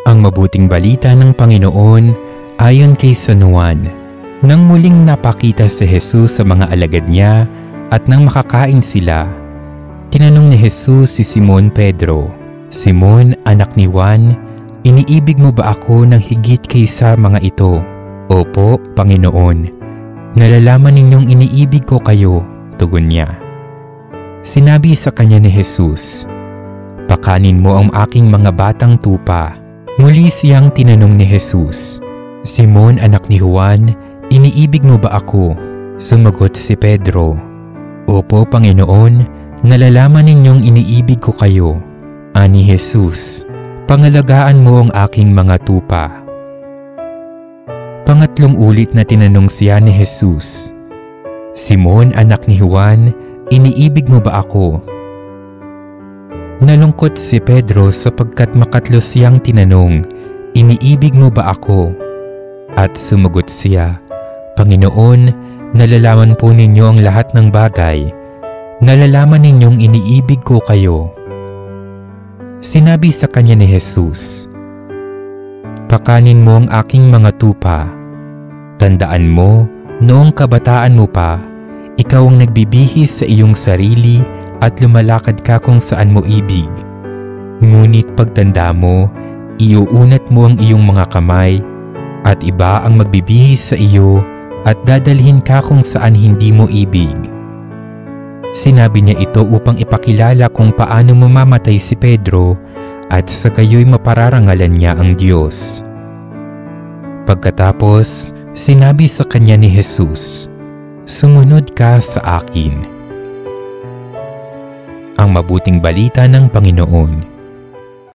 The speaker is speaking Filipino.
Ang mabuting balita ng Panginoon ayon kay San Juan. Nang muling napakita si Jesus sa mga alagad niya at nang makakain sila, tinanong ni Jesus si Simon Pedro, "Simon, anak ni Juan, iniibig mo ba ako ng higit kaysa mga ito?" "Opo, Panginoon. Nalalaman ninyong iniibig ko kayo," tugon niya. Sinabi sa kanya ni Jesus, "Pakanin mo ang aking mga batang tupa." Muli siyang tinanong ni Jesus, "Simon, anak ni Juan, iniibig mo ba ako?" Sumagot si Pedro, "Opo, Panginoon, nalalaman ninyong iniibig ko kayo." Ani Jesus, "Pangalagaan mo ang aking mga tupa." Pangatlong ulit na tinanong siya ni Jesus, "Simon, anak ni Juan, iniibig mo ba ako?" Nalungkot si Pedro sapagkat makatlo siyang tinanong, "Iniibig mo ba ako?" At sumagot siya, "Panginoon, nalalaman po ninyo ang lahat ng bagay. Nalalaman ninyong iniibig ko kayo." Sinabi sa kanya ni Jesus, "Pakanin mo ang aking mga tupa. Tandaan mo, noong kabataan mo pa, ikaw ang nagbibihis sa iyong sarili at lumalakad ka kung saan mo ibig. Ngunit pagtanda mo, iuunat mo ang iyong mga kamay at iba ang magbibihis sa iyo at dadalhin ka kung saan hindi mo ibig." Sinabi niya ito upang ipakilala kung paano mamamatay si Pedro at sa gayoy mapararangalan niya ang Diyos. Pagkatapos, sinabi sa kanya ni Jesus, "Sumunod ka sa akin." Ang mabuting balita ng Panginoon.